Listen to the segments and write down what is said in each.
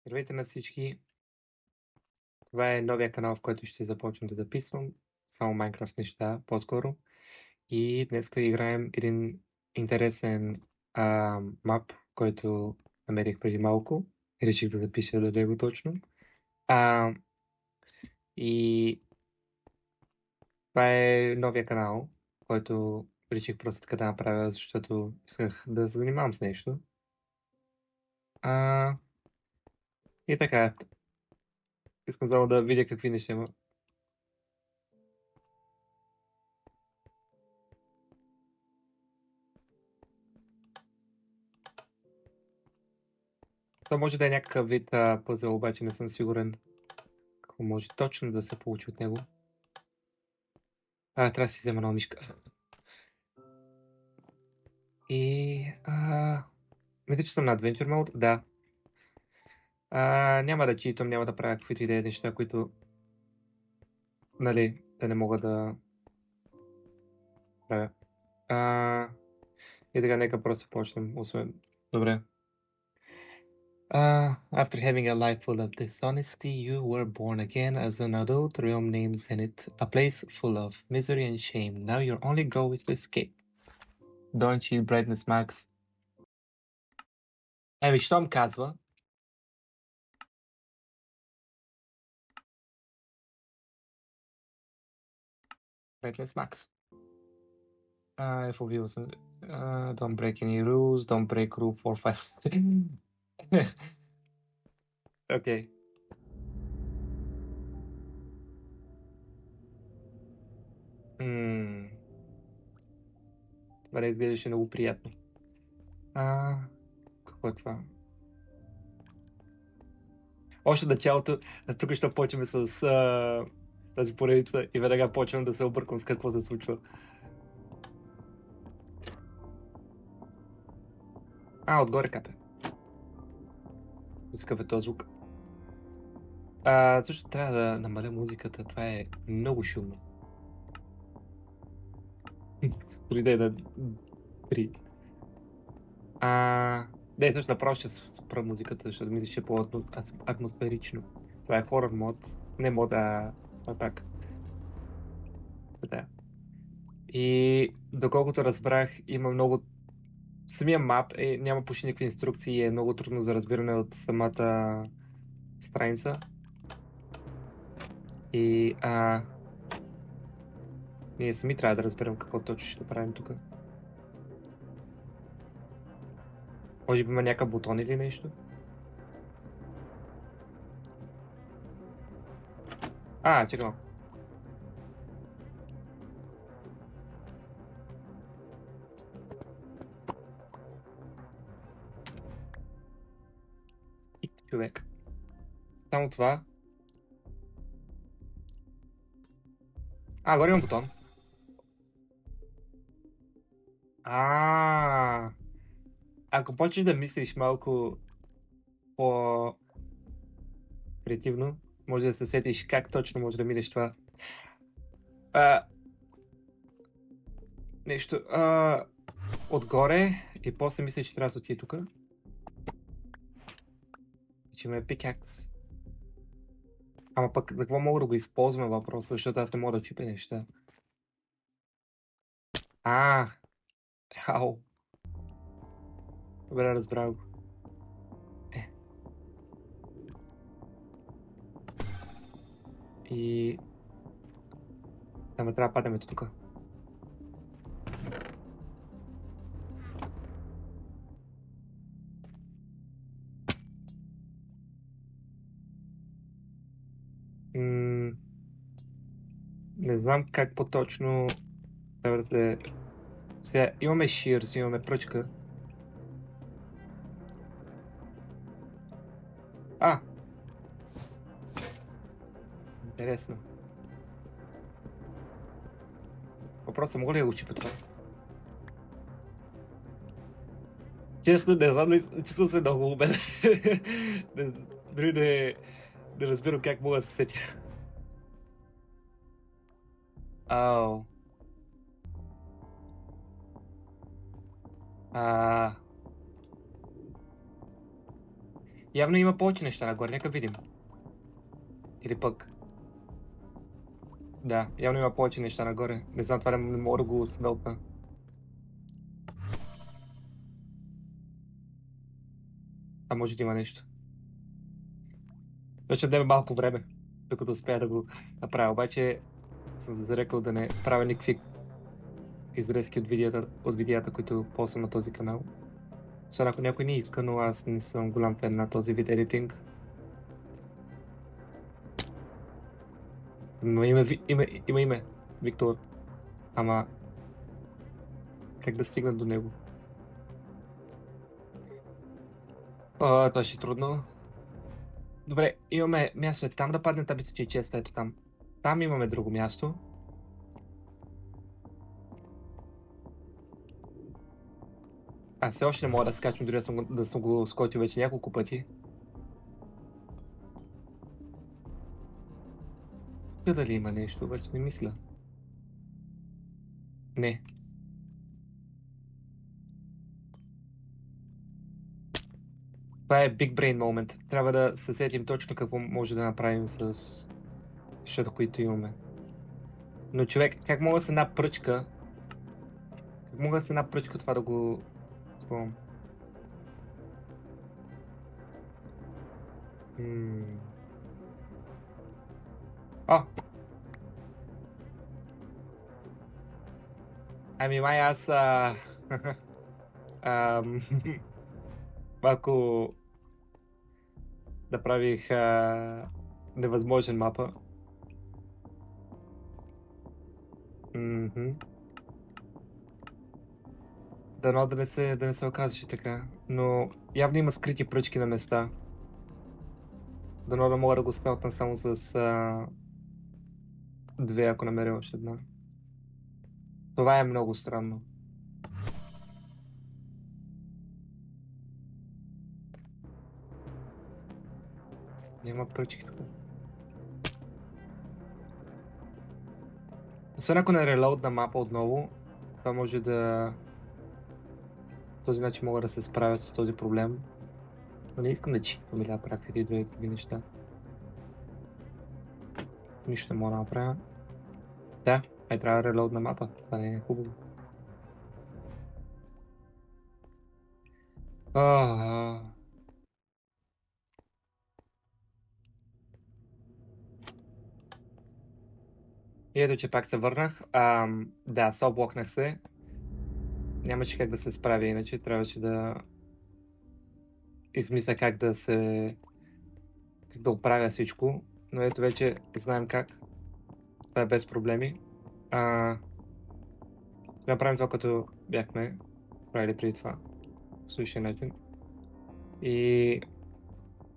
Здравейте на всички! Това е новия канал, в който ще започна да записвам само Minecraft неща, по-скоро. И днес играем един интересен мап, който намерих преди малко. И реших да запиша до него точно. А, и това е новия канал, който реших просто така да направя, защото исках да се занимавам с нещо. А, и така, искам само да видя какви неща има. Това може да е някакъв вид пъзел, обаче не съм сигурен какво може точно да се получи от него. Трябва да си взема нова мишка. И... мисля, че съм на Adventure Mode, да. Няма да читам, няма да правя каквито и да е неща, които... Нали, да не мога да правя. И така, нека просто почнем, освен... Добре. After having a life full of dishonesty, you were born again as an adult realm named Zenith, a place full of misery and shame. Now your only goal is to escape. Don't cheat brightness max. Еми, щом казва. Brightness max. FOV was... don't break any rules, don't break rule 4, 5. Окей. Това не изглеждаше много приятно. Какво е това? Още началото, тук ще почваме с тази поредица и веднага почвам да се обърквам с какво се случва. Отгоре капе. За какъв е този звук? Също трябва да намаля музиката, това е много шумно. Дори да е на 3. Не, също направо ще спра музиката, защото мисля, че е по-атмосферично. Това е хорър мод, не мод, пак. Да. И доколкото разбрах, има много... Самия мап няма почти никакви инструкции и е много трудно за разбиране от самата страница. И ние сами трябва да разберем какво точно ще правим тук. Може би има някакъв бутон или нещо? Чакай. Човек. Само това. Горе има бутон. Ако почнеш да мислиш малко по-креативно, може да се сетиш как точно може да минеш това. Нещо. Отгоре и после мисля, че трябва да се отиде тук. Че има пикакс. Ама пък за какво мога да го използваме въпроса, защото аз не мога да чупя неща. Ау. Добре, разбрах го. И... Ама трябва да падаме тук. Не знам как по-точно да се... Сега имаме shears, имаме пръчка. Интересно. Въпросът мога ли да го чипа това? Честно, не знам, чувствам се много убеден. Дори не разбирам как мога да се сетя. Явно има повече неща нагоре, нека видим. Или пък... Да, явно има повече неща нагоре. Не знам, това не мога да го смелтна. А може да има нещо. Това ще даде малко време, докато успея да го направя. Обаче съм се зарекал да не правя никакви изрезки от видеята, които ползвам на този канал. Освен ако някой не иска, но аз не съм голям фен на този вид едитинг. Но има име. Виктор. Ама... Как да стигна до него? Това ще е трудно. Добре, имаме място е там да падне, там мисля, че е честа, ето там. Там имаме друго място. Аз все още не мога да скачам, дори да съм го скочил вече няколко пъти. Тук дали има нещо, обаче не мисля. Не. Това е Big Brain Moment. Трябва да се сетим точно какво може да направим с нещата, които имаме. Но човек, как мога с една пръчка... Как мога с една пръчка това да го... Ами май аз... малко... Направих невъзможен мапа. Дано да не се оказваше така. Но явно има скрити пръчки на места. Дано да мога да го смелтам само с две, ако намеря още една. Това е много странно. Няма пръчки тук. Освен ако не релоуд на мапа отново, това може да... този начин мога да се справя с този проблем. Но не искам да чипвам или да правя каквито и други неща. Нищо не мога да направя. Да, трябва да релоуд на мапа. Това не е хубаво. И ето, че пак се върнах. Да, соблокнах се. Нямаше как да се справя иначе. Трябваше да измисля как да оправя всичко. Но ето вече знаем как. Това е без проблеми. Да направим това, като бяхме правили преди това. В същия начин. И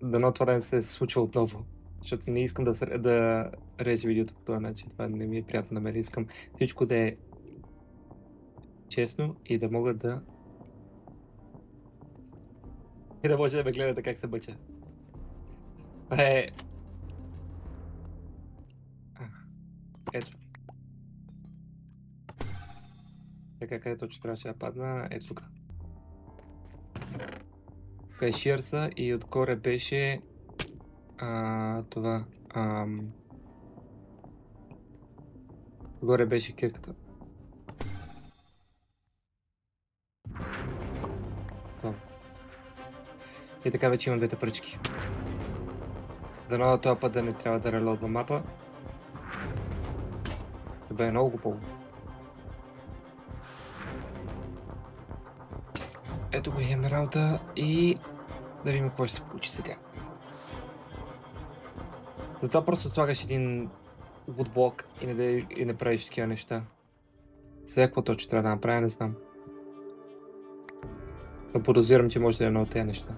дано това да не се случва отново. Защото не искам да режа видеото по този начин. Това не ми е приятно на мен. Искам всичко да е честно и да мога да... И да може да ме гледате как се бъча. Това е... Ето. Така, къде точно трябваше да падна? Ето тук. Тук е ширса и отгоре беше... това... Отгоре беше кирката. И така вече имам двете пръчки. Дано на този път да не трябва да релоудвам мапа. Да бъде много глупаво. Ето го емералда и да видим какво ще се получи сега. Затова просто слагаш един woodblock и не правиш такива неща. Сега какво точно трябва да направя, не знам. Но подозирам, че може да е едно от тези неща.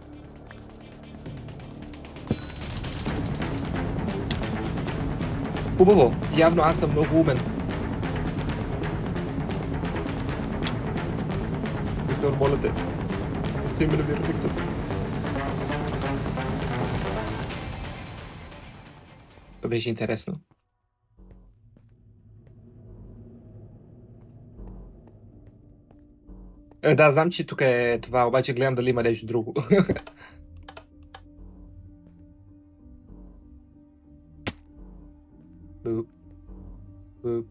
Хубаво, явно аз съм много умен. Виктор, моля те. Остави ме да мира, Виктор. Това беше интересно. Да, знам, че тук е това, обаче гледам дали има нещо друго. Boop, boop,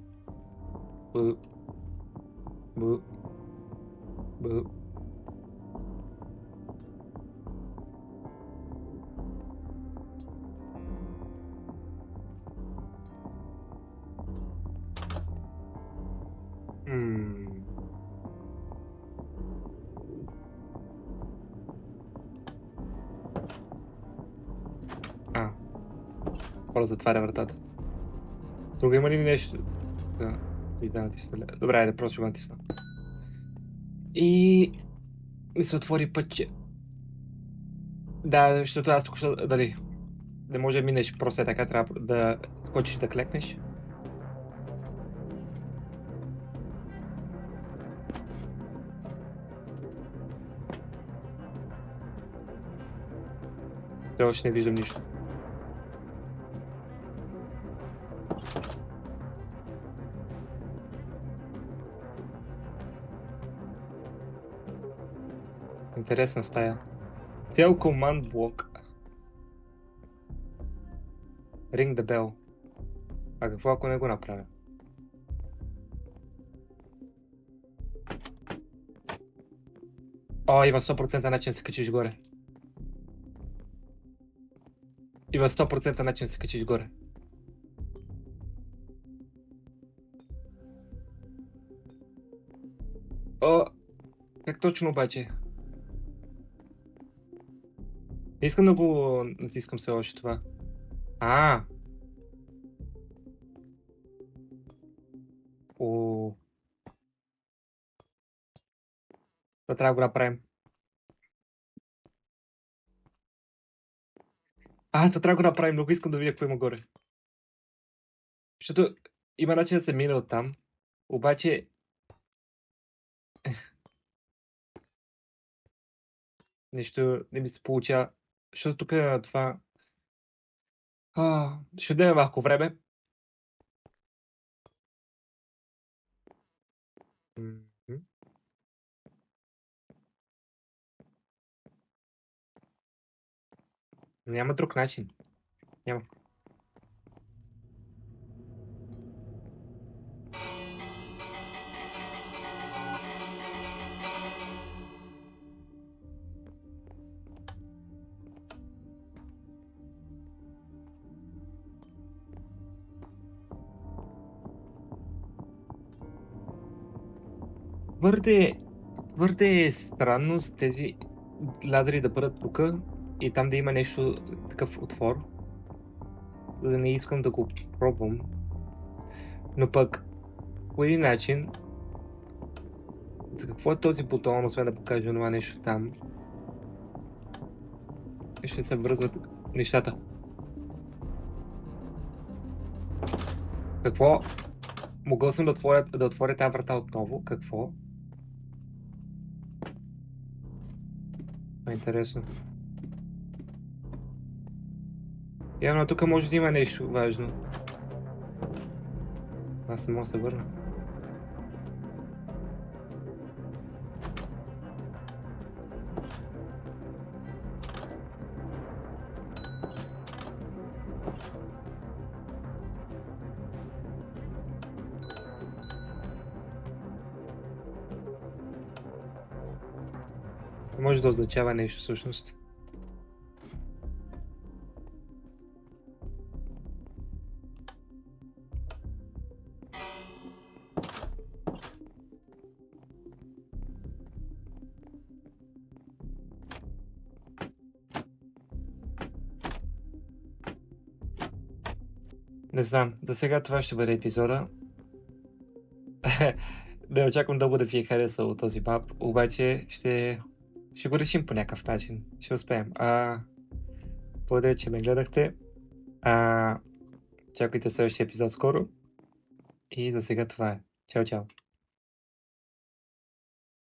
boop, boop, boop. Hmm. А, хора затваря вратата. Тук има ли нещо? Да, и да натисна. Добре, айде, просто ще го натисна. И ми се отвори пътче. Да, защото аз тук ще... Дали? Не може да минеш просто е така, трябва да скочиш да клекнеш. Все още не виждам нищо. Интересна стая. Цял команд блок. Ring the bell. А какво ако не го направя? О, има 100% начин да се качиш горе. Има 100% начин да се качиш горе. О, как точно обаче? Не искам да го натискам все още това. А, о, това трябва да го направим. Това трябва да го направим, много искам да видя какво има горе. Защото има начин да се мине от там, обаче... Нещо не ми се получава. Защото тук е това... Ще дадем малко време. Мгм. Няма друг начин. Няма. Твърде е странно за тези ладери да бъдат тук и там да има нещо такъв отвор. За да не искам да го пробвам. Но пък по един начин, за какво е този бутон, освен да покаже това нещо там? И ще се връзват нещата. Какво? Могъл съм да отворя тази врата отново? Какво? Интересно. Явно тук може да има нещо важно. Аз не мога да се върна. Може да означава нещо всъщност. Не знам, за сега това ще бъде епизода. Не очаквам дълго да ви е харесал този мап, обаче ще го решим по някакъв начин. Ще успеем. Благодаря, че ме гледахте. Чакайте следващия епизод скоро. И за сега това е. Чао, чао.